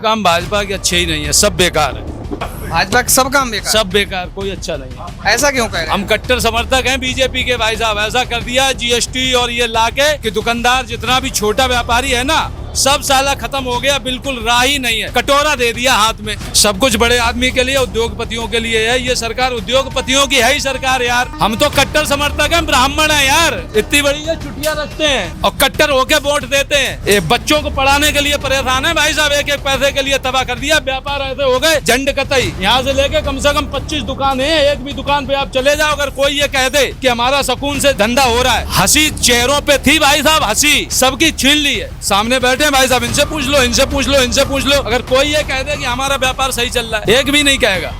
काम भाजपा के अच्छे ही नहीं है, सब बेकार है। भाजपा के सब काम बेकार, सब बेकार, कोई अच्छा नहीं है। ऐसा क्यों कह रहे हैं? हम कट्टर समर्थक हैं बीजेपी के भाई साहब। ऐसा कर दिया है जीएसटी और ये लाके कि दुकानदार जितना भी छोटा व्यापारी है ना, सब साला खत्म हो गया, बिल्कुल राह ही नहीं है। कटोरा दे दिया हाथ में। सब कुछ बड़े आदमी के लिए, उद्योगपतियों के लिए है ये सरकार। उद्योगपतियों की है ही सरकार यार। हम तो कट्टर समर्थक हैं, ब्राह्मण हैं यार। इतनी बड़ी ये छुट्टियां रखते हैं और कट्टर होके वोट देते हैं। ये बच्चों को पढ़ाने के लिए परेशान है भाई साहब। एक एक पैसे के लिए तबाह कर दिया। व्यापार ऐसे हो गए झंड कतई। यहाँ से लेके कम से कम 25 दुकानें हैं। एक भी दुकान पे आप चले जाओ, अगर कोई ये कह दे कि हमारा सुकून से धंधा हो रहा है, हंसी चेहरों पे थी भाई साहब, हंसी सबकी छीन ली है। सामने बैठे भाई साहब, इनसे पूछ लो, इनसे पूछ लो, इनसे पूछ लो। अगर कोई ये कह दे कि हमारा व्यापार सही चल रहा है, एक भी नहीं कहेगा।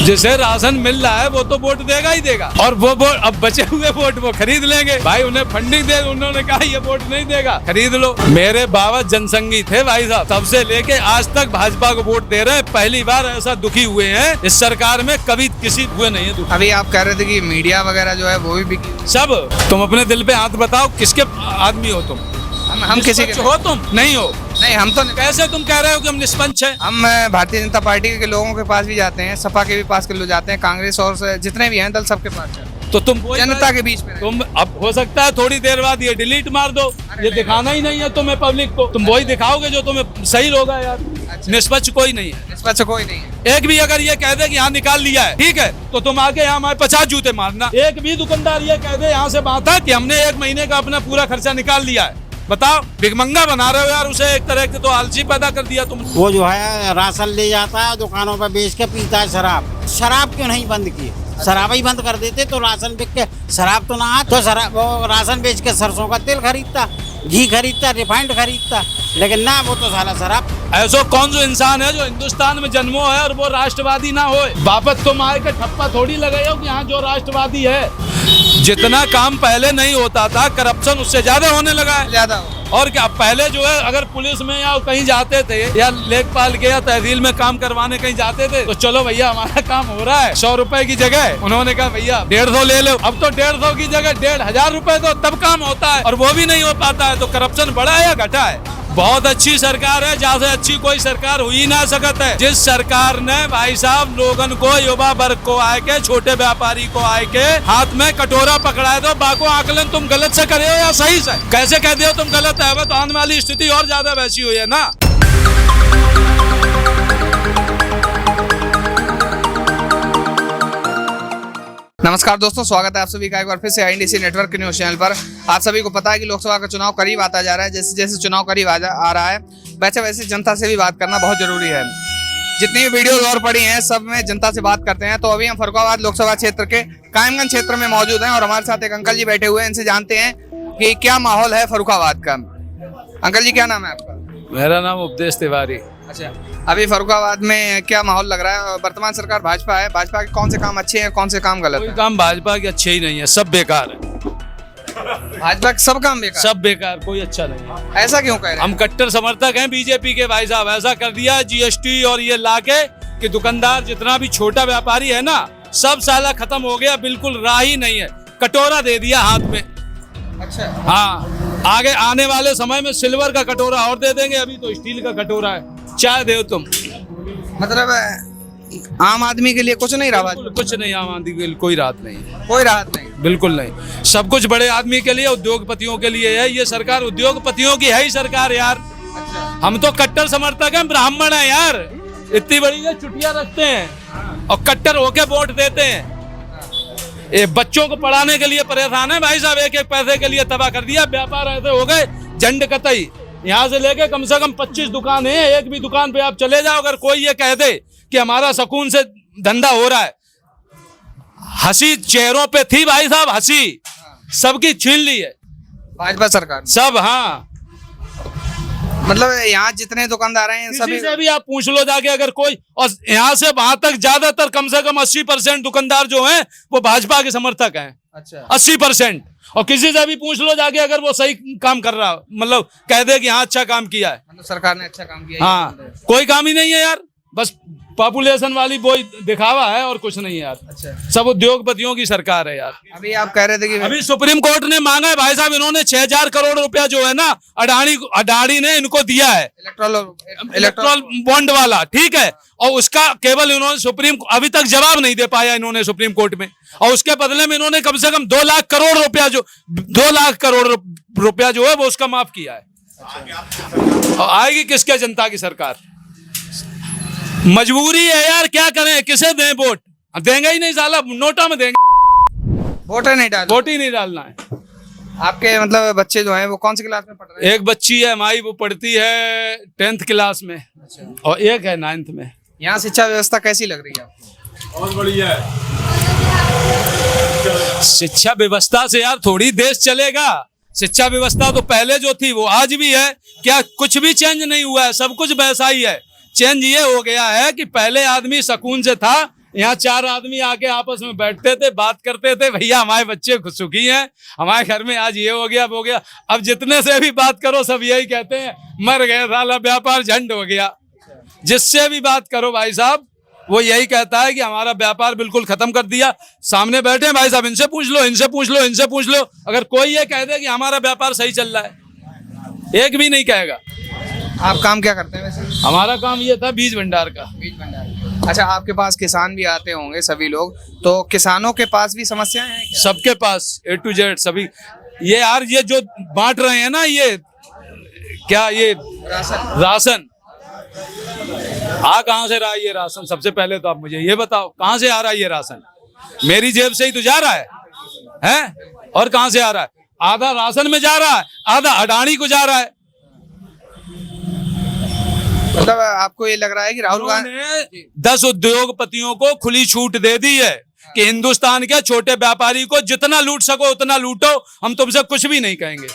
जिसे राशन मिल रहा है वो तो वोट देगा ही देगा, और वो वोट अब बचे हुए वोट वो खरीद लेंगे। भाई उन्हें फंडिंग दे, उन्होंने कहा ये वोट नहीं देगा, खरीद लो। मेरे बाबा जनसंघी थे भाई साहब, तब से लेके आज तक भाजपा को वोट दे रहे हैं। पहली बार ऐसा दुखी हुए हैं इस सरकार में, कभी किसी हुए नहीं है। अभी आप कह रहे थे कि मीडिया वगैरह जो है वो भी बिकी। सब तुम अपने दिल पे हाथ बताओ, किसके आदमी हो तुम? हम किसी के हो? तुम नहीं हो। नहीं, हम तो कैसे तुम कह रहे हो कि हम निष्पक्ष हैं? हम भारतीय जनता पार्टी के लोगों के पास भी जाते हैं, सपा के भी पास के लोग जाते हैं, कांग्रेस और जितने भी हैं दल सबके पास जाते हैं। तो तुम जनता के बीच में तुम अब हो सकता है थोड़ी देर बाद ये डिलीट मार दो, ये दिखाना ही नहीं है तुम्हें पब्लिक को। तुम वही दिखाओगे जो तुम्हें सही होगा यार। अच्छा। निष्पक्ष कोई नहीं है, निष्पक्ष कोई नहीं है। एक भी अगर ये कह दे कि यहाँ निकाल लिया है, ठीक है, तो तुम आके यहाँ हमारे 50 जूते मारना। एक भी दुकानदार ये कह दे यहाँ से बात है कि हमने 1 महीने का अपना पूरा खर्चा निकाल लिया है, बताओ। भिगमंगा बना रहे हो यार उसे, एक तरह के तो आलसी पैदा कर दिया तुम। वो जो है राशन ले जाता है दुकानों पर बेच के पीता है शराब। शराब क्यों नहीं बंद की? शराब ही बंद कर देते तो राशन बेच के, शराब तो ना तो शराब, वो राशन बेच के सरसों का तेल खरीदता, घी खरीदता, रिफाइंड खरीदता, लेकिन ना वो तो साला शराब। ऐसा कौन सा इंसान है जो हिंदुस्तान में जन्मो है और वो राष्ट्रवादी ना हो? वापस तुम आए के ठप्पा थोड़ी लगे हो कि यहाँ जो राष्ट्रवादी है। जितना काम पहले नहीं होता था, करप्शन उससे ज्यादा होने लगा है। ज्यादा और क्या, पहले जो है अगर पुलिस में या कहीं जाते थे या लेखपाल के या तहसील में काम करवाने कहीं जाते थे, तो चलो भैया हमारा काम हो रहा है, 100 रुपए की जगह उन्होंने कहा भैया 150 ले लो। अब तो 150 की जगह 1500 रुपए दो तब काम होता है, और वो भी नहीं हो पाता है। तो करप्शन बढ़ा है या घटा है? बहुत अच्छी सरकार है, जहाँ से अच्छी कोई सरकार हुई ना सकत है। जिस सरकार ने भाई साहब लोगन को, युवा वर्ग को आए के, छोटे व्यापारी को आए के हाथ में कटोरा पकड़ाए, तो बाको आकलन तुम गलत से करे हो या सही से? कैसे कहते हो तुम गलत है? तो आने वाली स्थिति और ज्यादा वैसी हुई है ना। नमस्कार दोस्तों, स्वागत है आप सभी का एक बार फिर से INDC नेटवर्क के न्यूज चैनल पर। आप सभी को पता है कि लोकसभा का चुनाव करीब आता जा रहा है। जैसे जैसे चुनाव करीब आ रहा है, वैसे वैसे जनता से भी बात करना बहुत जरूरी है। जितनी भी वीडियोज और पड़ी हैं, सब में जनता से बात करते हैं। तो अभी हम फर्रुखाबाद लोकसभा क्षेत्र के कायमगंज क्षेत्र में मौजूद हैं और हमारे साथ एक अंकल जी बैठे हुए हैं। इनसे जानते हैं कि क्या माहौल है फर्रुखाबाद का। अंकल जी, क्या नाम है आपका? मेरा नाम उपदेश तिवारी। अच्छा, अभी फर्रुखाबाद में क्या माहौल लग रहा है? वर्तमान सरकार भाजपा है, भाजपा के कौन से काम अच्छे हैं, कौन से काम गलत कोई है? काम भाजपा के अच्छे ही नहीं है, सब बेकार है। भाजपा के सब काम बेकार, सब बेकार, कोई अच्छा नहीं है। ऐसा क्यों कह रहे हैं? हम कट्टर समर्थक हैं बीजेपी के भाई साहब। ऐसा कर दिया है जीएसटी और ये लाके कि दुकानदार जितना भी छोटा व्यापारी है ना, सब साला खत्म हो गया, बिल्कुल राह ही नहीं है। कटोरा दे दिया हाथ में। अच्छा, हाँ, आगे आने वाले समय में सिल्वर का कटोरा और दे देंगे, अभी तो स्टील का कटोरा है। चाय दो तुम। मतलब आम आदमी के लिए कुछ नहीं रहा? कुछ नहीं, आम आदमी के लिए कोई राहत नहीं, कोई राहत नहीं, बिल्कुल नहीं। सब कुछ बड़े आदमी के लिए, उद्योगपतियों के लिए है ये सरकार। उद्योगपतियों की है ही सरकार यार। अच्छा। हम तो कट्टर समर्थक हैं, ब्राह्मण हैं यार। इतनी बड़ी ये छुट्टियां रखते हैं और कट्टर होके वोट देते हैं। ये बच्चों को पढ़ाने के लिए परेशान है भाई साहब। एक एक पैसे के लिए तबाह कर दिया। व्यापार ऐसे हो गए झंड कतई। यहाँ से लेके कम से कम 25 दुकानें हैं। एक भी दुकान पे आप चले जाओ, अगर कोई ये कह दे कि हमारा सुकून से धंधा हो रहा है, हंसी चेहरों पे थी भाई साहब, हंसी सबकी छीन ली है भाजपा सरकार सब। हाँ, मतलब यहाँ जितने दुकानदार हैं सभी से भी आप पूछ लो जाके, अगर कोई, और यहाँ से वहां तक ज्यादातर कम से कम 80% दुकानदार जो हैं वो भाजपा के समर्थक हैं। अच्छा, 80%। और किसी से भी पूछ लो जाके, अगर वो सही काम कर रहा हो, मतलब कह दे कि हाँ अच्छा काम किया है, मतलब सरकार ने अच्छा काम किया। हाँ, कोई काम ही नहीं है यार। बस पॉपुलेशन वाली वो दिखावा है और कुछ नहीं यार। अच्छा, सब उद्योगपतियों की सरकार है यार। अभी आप कह रहे थे कि अभी सुप्रीम कोर्ट ने मांगा है भाई साहब, इन्होंने 6000 करोड़ रुपया जो है ना अडानी ने इनको दिया है, इलेक्ट्रॉल बॉन्ड वाला, ठीक है। और उसका केवल इन्होंने अभी तक जवाब नहीं दे पाया इन्होंने सुप्रीम कोर्ट में। और उसके बदले में इन्होंने कम से कम 2 लाख करोड़ रुपया जो है वो उसका माफ किया है। और आएगी किसके जनता की सरकार? मजबूरी है यार, क्या करें, किसे दें वोट? देंगे ही नहीं साला, नोटा में देंगे, वोट नहीं डाल, वोट ही नहीं डालना है। आपके मतलब बच्चे जो हैं वो कौन सी क्लास में पढ़ रहे हैं? एक बच्ची है हमारी, वो पढ़ती है 10th क्लास में, और एक है 9th में। यहाँ शिक्षा व्यवस्था कैसी लग रही है आपको? बहुत बढ़िया है। शिक्षा व्यवस्था से यार थोड़ी देश चलेगा। शिक्षा व्यवस्था तो पहले जो थी वो आज भी है, क्या कुछ भी चेंज नहीं हुआ है, सब कुछ वैसा ही है। चेंज ये हो गया है कि पहले आदमी सुकून से था, यहाँ 4 आदमी आके आपस में बैठते थे, बात करते थे, भैया हमारे बच्चे सुखी हैं, हमारे घर में आज ये हो गया वो हो गया। अब जितने से भी बात करो सब यही कहते हैं, मर गए साला, व्यापार झंड हो गया। जिससे भी बात करो भाई साहब वो यही कहता है कि हमारा व्यापार बिल्कुल खत्म कर दिया। सामने बैठे हैं भाई साहब, इनसे पूछ लो, इनसे पूछ लो, इनसे पूछ लो, अगर कोई ये कह दे कि हमारा व्यापार सही चल रहा है, एक भी नहीं कहेगा। आप काम क्या करते हैं वैसे? हमारा काम ये था बीज भंडार का। बीज भंडार। अच्छा, आपके पास किसान भी आते होंगे सभी लोग, तो किसानों के पास भी समस्याएं हैं क्या? सबके पास A to Z सभी। ये यार ये जो बांट रहे हैं ना, ये क्या, ये राशन कहाँ से रहा है ये राशन? सबसे पहले तो आप मुझे ये बताओ, कहाँ से आ रहा है ये राशन? मेरी जेब से ही तो जा रहा है? और कहाँ से आ रहा है? आधा राशन में जा रहा है, आधा अडानी को जा रहा है। मतलब आपको ये लग रहा है कि राहुल गांधी ने 10 उद्योगपतियों को खुली छूट दे दी है कि हिंदुस्तान के छोटे व्यापारी को जितना लूट सको उतना लूटो, हम तुमसे कुछ भी नहीं कहेंगे।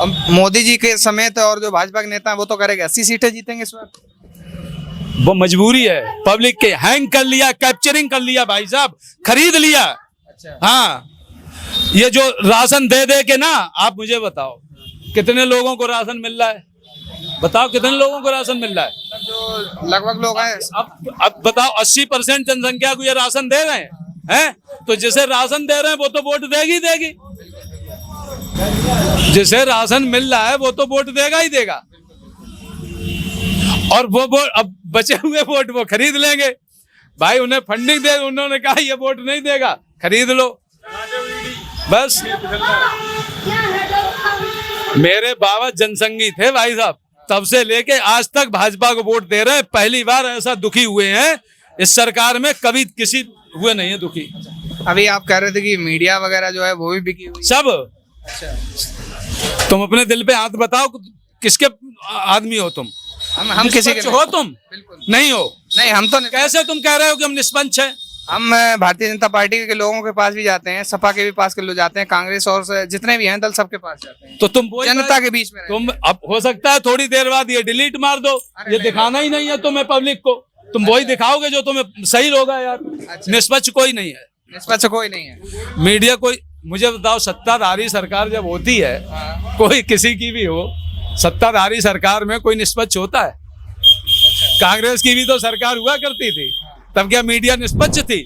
अब मोदी जी के समेत और जो भाजपा के नेता हैं वो तो करेंगे 80 सीटें जीतेंगे इस बार। वो मजबूरी है, पब्लिक के हैंग कर लिया, कैप्चरिंग कर लिया भाई साहब, खरीद लिया। अच्छा, हाँ, ये जो राशन दे दे के ना, आप मुझे बताओ कितने लोगों को राशन मिल रहा है? बताओ कितने लोगों को राशन मिल रहा है? जो लगभग लोग हैं, अब बताओ 80% जनसंख्या को ये राशन दे रहे हैं? तो जिसे राशन दे रहे हैं वो तो वोट देगी। जिसे राशन मिल रहा है वो तो वोट देगा ही देगा, और वो वोट अब बचे हुए वोट वो खरीद लेंगे भाई। उन्हें फंडिंग दे, उन्होंने कहा ये वोट नहीं देगा, खरीद लो बस। मेरे बाबा जनसंगी थे भाई साहब, तब से लेके आज तक भाजपा को वोट दे रहे हैं। पहली बार ऐसा दुखी हुए हैं इस सरकार में, कभी किसी हुए नहीं है दुखी। अभी आप कह रहे थे कि मीडिया वगैरह जो है वो भी बिकी हुई सब। अच्छा, तुम अपने दिल पे हाथ बताओ, किसके आदमी हो तुम? हम किसी के हो तुम? बिल्कुल नहीं हो। नहीं, हम तो नहीं। कैसे तुम कह रहे हो कि हम निष्पक्ष हैं? हम भारतीय जनता पार्टी के लोगों के पास भी जाते हैं, सपा के भी पास के लोग जाते हैं, कांग्रेस और जितने भी हैं दल सबके पास जाते हैं, तो तुम वही जनता के बीच में रहते तुम अब हो सकता है थोड़ी देर बाद ये डिलीट मार दो, ये दिखाना ही नहीं है तुम्हें पब्लिक को, तुम वही दिखाओगे जो तुम्हें सही होगा यार। निष्पक्ष कोई नहीं है, निष्पक्ष कोई नहीं है। मीडिया कोई, मुझे बताओ, सत्ताधारी सरकार जब होती है, कोई किसी की भी हो, सत्ताधारी सरकार में कोई निष्पक्ष होता है? कांग्रेस की भी तो सरकार हुआ करती थी, तब क्या मीडिया निष्पक्ष थी?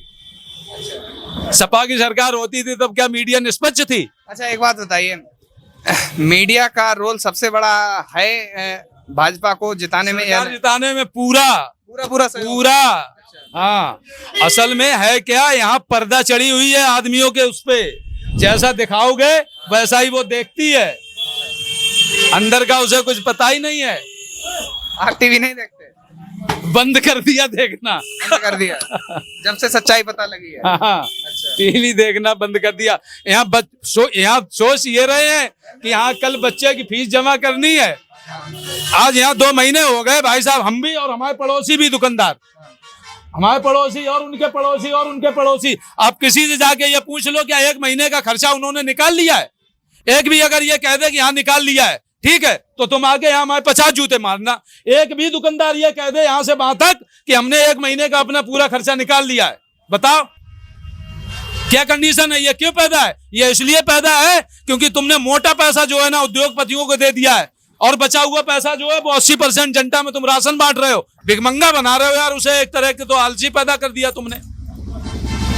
सपा की सरकार होती थी तब क्या मीडिया निष्पक्ष थी? अच्छा, एक बात बताइए, मीडिया का रोल सबसे बड़ा है भाजपा को जिताने में? सरकार जिताने में पूरा। हाँ, असल में है क्या, यहाँ पर्दा चढ़ी हुई है आदमियों के, उस पे जैसा दिखाओगे वैसा ही वो देखती है, अंदर का उसे कुछ पता ही नहीं है। आप टीवी नहीं देखते? बंद कर दिया देखना, बंद कर दिया जब से सच्चाई पता लगी है। हाँ, टीवी देखना बंद कर दिया। यहाँ सोच ये रहे हैं कि यहाँ कल बच्चे की फीस जमा करनी है, आज यहाँ 2 महीने हो गए भाई साहब, हम भी और हमारे पड़ोसी भी दुकानदार, हमारे पड़ोसी और उनके पड़ोसी और उनके पड़ोसी, आप किसी से जाके ये पूछ लो क्या 1 महीने का खर्चा उन्होंने निकाल लिया है? एक भी अगर ये कह दे कि यहाँ निकाल लिया है, ठीक है, तो तुम आगे यहाँ हमारे 50 जूते मारना। एक भी दुकानदार ये कह दे यहाँ से वहां तक कि हमने 1 महीने का अपना पूरा खर्चा निकाल लिया है, बताओ क्या कंडीशन है? ये क्यों पैदा है? ये इसलिए पैदा है क्योंकि तुमने मोटा पैसा जो है ना उद्योगपतियों को दे दिया है। और बचा हुआ पैसा जो है वो 80% जनता में तुम राशन बांट रहे हो, भिखमंगा बना रहे हो यार उसे। एक तरह के तो आलसी पैदा कर दिया तुमने।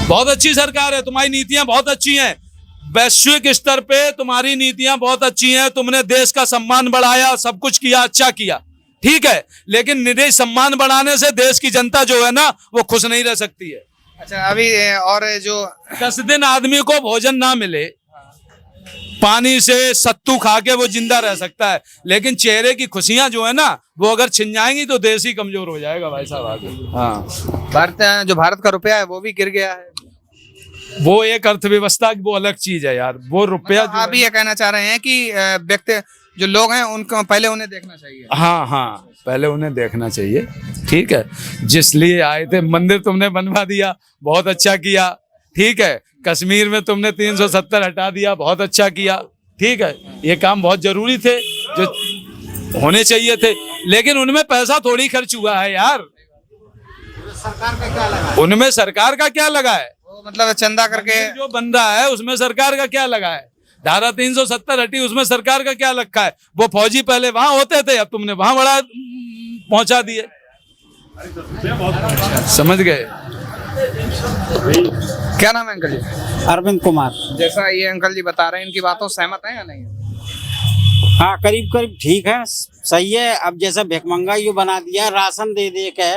बहुत अच्छी सरकार है, तुम्हारी नीतियां बहुत अच्छी हैं, वैश्विक स्तर पे तुम्हारी नीतियां बहुत अच्छी हैं, तुमने देश का सम्मान बढ़ाया, सब कुछ किया, अच्छा किया, ठीक है। लेकिन निदेश सम्मान बढ़ाने से देश की जनता जो है ना वो खुश नहीं रह सकती है। अच्छा, अभी और जो 10 दिन आदमी को भोजन ना मिले, पानी से सत्तू खा के वो जिंदा रह सकता है, लेकिन चेहरे की खुशियां जो है ना वो अगर छिन जाएंगी तो देश ही कमजोर हो जाएगा भाई साहब आगे। हाँ, जो भारत का रुपया है वो भी गिर गया है। वो एक अर्थव्यवस्था की वो अलग चीज है यार, वो रुपया जो आप ये कहना चाह रहे हैं कि व्यक्ति जो लोग हैं उनको पहले उन्हें देखना चाहिए। हाँ हाँ, पहले उन्हें देखना चाहिए, ठीक है। जिस लिए आए थे, मंदिर तुमने बनवा दिया, बहुत अच्छा किया, ठीक है। कश्मीर में तुमने 370 हटा दिया, बहुत अच्छा किया, ठीक है। ये काम बहुत जरूरी थे, जो होने चाहिए थे, लेकिन उनमें पैसा थोड़ी खर्च हुआ है यार। सरकार का क्या लगा? उनमें सरकार का क्या लगा है? वो मतलब चंदा करके जो बन रहा है उसमें सरकार का क्या लगा है? धारा 370 हटी, उसमें सरकार का क्या रखा है? वो फौजी पहले वहां होते थे, अब तुमने वहां बड़ा पहुंचा दिए, समझ गए? क्या नाम है अंकल जी? अरविंद कुमार। जैसा ये अंकल जी बता रहे हैं, इनकी बातों से सहमत है या नहीं? हाँ, करीब करीब ठीक है, सही है। अब जैसे भिखमंगा यू बना दिया, राशन दे दे के,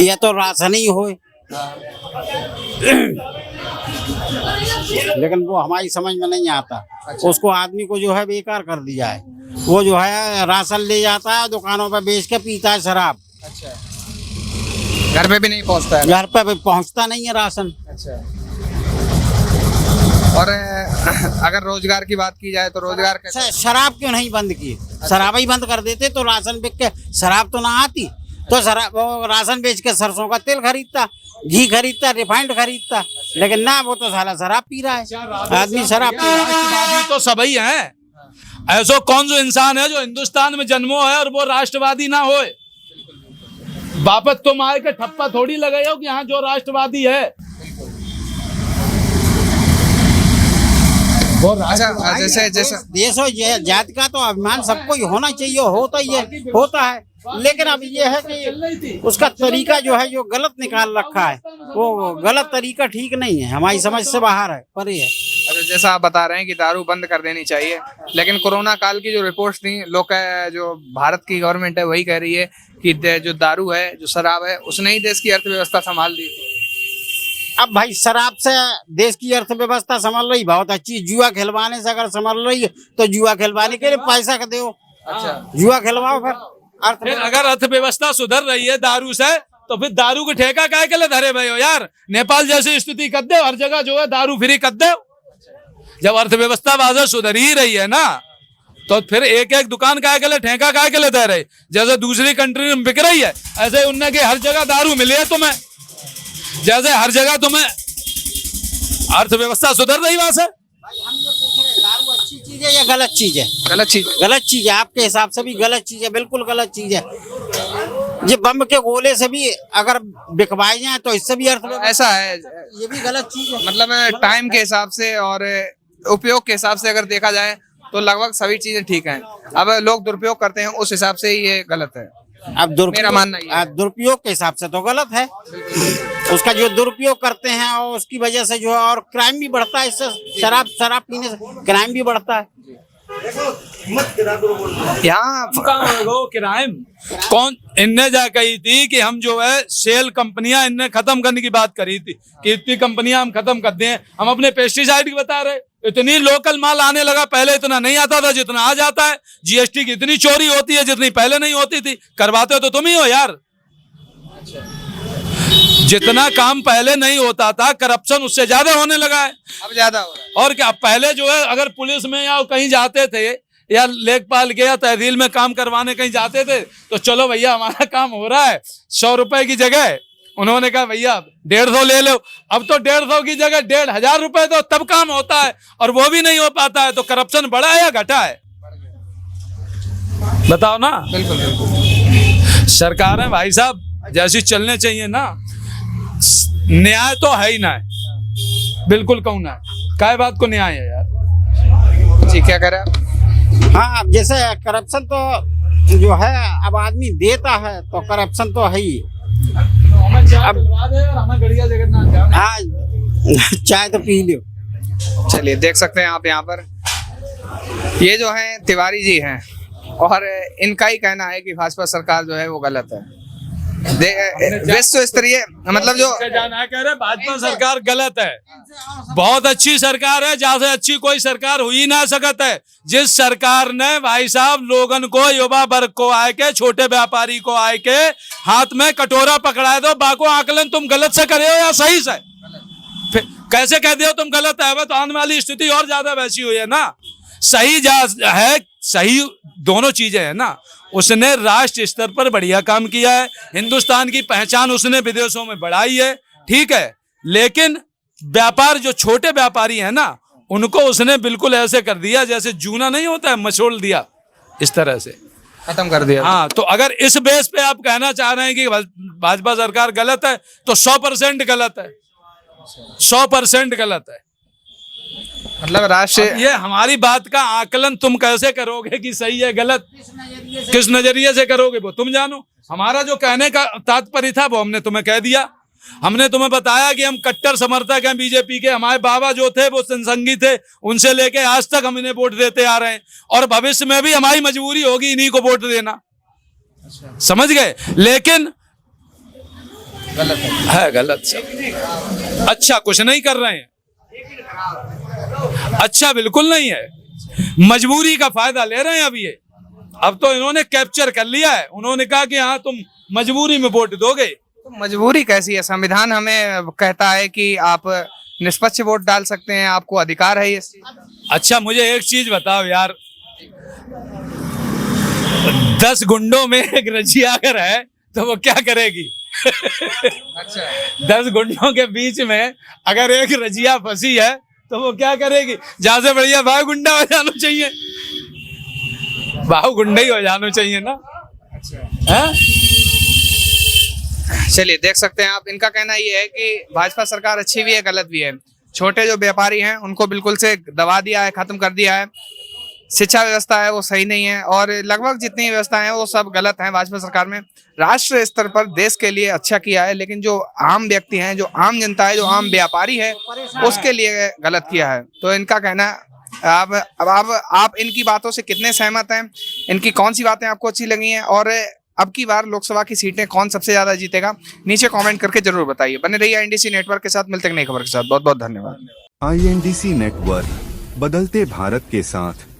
ये तो राशन ही हो, लेकिन वो हमारी समझ में नहीं आता। अच्छा। उसको आदमी को जो है बेकार कर दिया है। वो जो है राशन ले जाता है, दुकानों पे बेच के पीता है शराब। अच्छा, घर पे भी नहीं पहुंचता है? घर पे पहुंचता नहीं है राशन। अच्छा, और अगर रोजगार की बात की जाए तो रोजगार कैसे? शराब क्यों नहीं बंद की? शराब ही बंद कर देते तो राशन बिक के शराब तो ना आती। तो शराब, वो राशन बेच के सरसों का तेल खरीदता, घी खरीदता, रिफाइंड खरीदता, लेकिन ना, वो तो साला शराब पी रहा है। आदमी शराब पी रहा है। तो सभी हैं, ऐसा कौन जो इंसान है जो हिंदुस्तान में जन्मो है और वो राष्ट्रवादी ना होए? वापस तुम आए के ठप्पा थोड़ी लगाए हो कि यहाँ जो राष्ट्रवादी है वो अच्छा, जैसे जैसे देश और जाति का तो अभिमान सबको ही होना चाहिए, होता ही है, होता है। लेकिन अब ये है कि उसका तरीका जो है, जो गलत निकाल रखा है, वो गलत तरीका ठीक नहीं है, हमारी समझ से बाहर है, पर ये है। अच्छा, जैसा आप बता रहे हैं कि दारू बंद कर देनी चाहिए, लेकिन कोरोना काल की जो रिपोर्ट्स थी, लोग जो भारत की गवर्नमेंट है वही कह रही है कि जो दारू है, जो शराब है, उसने ही देश की अर्थव्यवस्था संभाल दी। अब भाई शराब से देश की अर्थव्यवस्था संभल रही, बहुत अच्छी। जुआ खिलवाने से अगर संभल रही है तो जुआ खिलवाने के लिए पैसा दो। अच्छा, जुआ खिलवाओ फिर अगर अर्थव्यवस्था सुधर रही है दारू से, तो फिर दारू के ठेका काहे के लिए धरे भाई हो यार? नेपाल जैसी स्थिति कर दे, हर जगह जो है दारू फ्री कर दे। जब अर्थव्यवस्था वाजह सुधर ही रही है ना, तो फिर एक एक दुकान काहे के लिए, ठेका काहे के लिए दे रहे? जैसे दूसरी कंट्री में बिक रही है, ऐसे उनने की हर जगह दारू मिली है तुम्हें, जैसे हर जगह तुम्हें अर्थव्यवस्था सुधर रही वहां से। हम ये पूछ रहे हैं, दारू अच्छी चीज है या गलत चीज है? गलत चीज, गलत चीज है, आपके हिसाब से भी गलत चीज है, बिल्कुल गलत चीज है। ये बम के गोले से भी अगर बिकवाए जाए तो इससे भी अर्थव्यवस्था, ऐसा है, ये भी गलत चीज है। मतलब टाइम के हिसाब से और उपयोग के हिसाब से अगर देखा जाए तो लगभग सभी चीजें ठीक हैं। अब लोग दुरुपयोग करते हैं, उस हिसाब से ही ये गलत है। अब मेरा मानना ये है। दुरुपयोग के हिसाब से तो गलत है। उसका जो दुरुपयोग करते हैं और उसकी वजह से जो है और क्राइम भी बढ़ता है। इससे शराब पीने से क्राइम भी बढ़ता है। यहाँ क्राइम कौन इनने जा कही थी कि हम जो है सेल कंपनियां इनने खत्म करने की बात करी थी कि इतनी कंपनियां हम खत्म कर दें। हम अपने पेस्टिसाइड की बता रहे, इतनी लोकल माल आने लगा, पहले इतना नहीं आता था जितना आ जाता है। जीएसटी की इतनी चोरी होती है जितनी पहले नहीं होती थी। करवाते हो तो तुम ही हो यार। जितना काम पहले नहीं होता था, करप्शन उससे ज्यादा होने लगा है, अब ज्यादा हो रहा है। और क्या, पहले जो है अगर पुलिस में या कहीं जाते थे या लेखपाल के या तहसील में काम करवाने कहीं जाते थे तो चलो भैया हमारा काम हो रहा है, 100 रुपए की जगह उन्होंने कहा भैया 150 ले लो। अब तो 150 की जगह 1500 रुपए दो तब काम होता है, और वो भी नहीं हो पाता है। तो करप्शन बढ़ा है या घटा है? बताओ ना। बिल्कुल बिल्कुल। सरकारें भाई साहब जैसी चलने चाहिए ना, न्याय तो है ही ना है, बिल्कुल कहूँ ना, काय बात को न्याय है यार। जी क्या कह रहे हैं आप? हाँ, अब जैसे करप्शन तो जो है अब आदमी देता है तो करप्शन तो है ही। अब हाँ, चाय तो पी लो। चलिए देख सकते हैं आप यहाँ पर, ये जो है तिवारी जी हैं और इनका ही कहना है कि भाजपा सरकार जो है वो गलत है। विश्व स्तरीय मतलब जो जाना कह रहे भाजपा सरकार गलत है, बहुत अच्छी सरकार है, जहाँ से अच्छी कोई सरकार हुई ना सकत है। जिस सरकार ने भाई साहब लोगन को, युवा वर्ग को आए के, छोटे व्यापारी को आए के हाथ में कटोरा पकड़ाए दो, बाको आकलन तुम गलत से करे हो या सही से, फिर कैसे कहते हो तुम गलत है? तो आने वाली स्थिति और ज्यादा वैसी हुई है ना। सही है, सही दोनों चीजें है ना। उसने राष्ट्र स्तर पर बढ़िया काम किया है, हिंदुस्तान की पहचान उसने विदेशों में बढ़ाई है, ठीक है। लेकिन व्यापार जो छोटे व्यापारी है ना, उनको उसने बिल्कुल ऐसे कर दिया जैसे जूना नहीं होता है, मचोड़ दिया, इस तरह से खत्म कर दिया। हाँ, तो अगर इस बेस पे आप कहना चाह रहे हैं कि भाजपा सरकार गलत है तो 100% गलत है, 100% गलत है। मतलब राष्ट्र, ये हमारी बात का आकलन तुम कैसे करोगे कि सही है गलत, किस नजरिए से करोगे वो तुम जानो। हमारा जो कहने का तात्पर्य था वो हमने तुम्हें कह दिया। हमने तुम्हें बताया कि हम कट्टर समर्थक हैं बीजेपी के, हमारे बाबा जो थे वो संसंगी थे, उनसे लेके आज तक हम इन्हें वोट देते आ रहे हैं और भविष्य में भी हमारी मजबूरी होगी इन्हीं को वोट देना, समझ गए। लेकिन गलत है गलत सब। अच्छा कुछ नहीं कर रहे हैं, अच्छा बिल्कुल नहीं है, मजबूरी का फायदा ले रहे हैं अभी ये। अब तो इन्होंने कैप्चर कर लिया है, उन्होंने कहा कि हाँ तुम मजबूरी में वोट दोगे। तो मजबूरी कैसी है? संविधान हमें कहता है कि आप निष्पक्ष वोट डाल सकते हैं, आपको अधिकार है ये। अच्छा मुझे एक चीज बताओ यार, 10 गुंडों में एक रजिया अगर है तो वो क्या करेगी? अच्छा 10 गुंडों के बीच में अगर एक रजिया फंसी है तो वो क्या करेगी? जहां से बढ़िया भाव गुंडा हो जाना चाहिए, भाव गुंडा ही हो जाना चाहिए ना। अच्छा चलिए देख सकते हैं आप, इनका कहना ये है कि भाजपा सरकार अच्छी भी है गलत भी है। छोटे जो व्यापारी हैं उनको बिल्कुल से दबा दिया है, खत्म कर दिया है। शिक्षा व्यवस्था है वो सही नहीं है और लगभग जितनी व्यवस्था है वो सब गलत है भाजपा सरकार में। राष्ट्र स्तर पर देश के लिए अच्छा किया है, लेकिन जो आम व्यक्ति हैं, जो आम जनता है, जो आम व्यापारी है, उसके लिए गलत किया है। तो इनका कहना आप इनकी बातों से कितने सहमत हैं? इनकी कौन सी बातें आपको अच्छी लगी हैं और अब की बार लोकसभा की सीटें कौन सबसे ज्यादा जीतेगा? नीचे कमेंट करके जरूर बताइए। बने रहिए INDC नेटवर्क के साथ, मिलते हैं नई खबर के साथ। बहुत बहुत धन्यवाद। INDC नेटवर्क, बदलते भारत के साथ।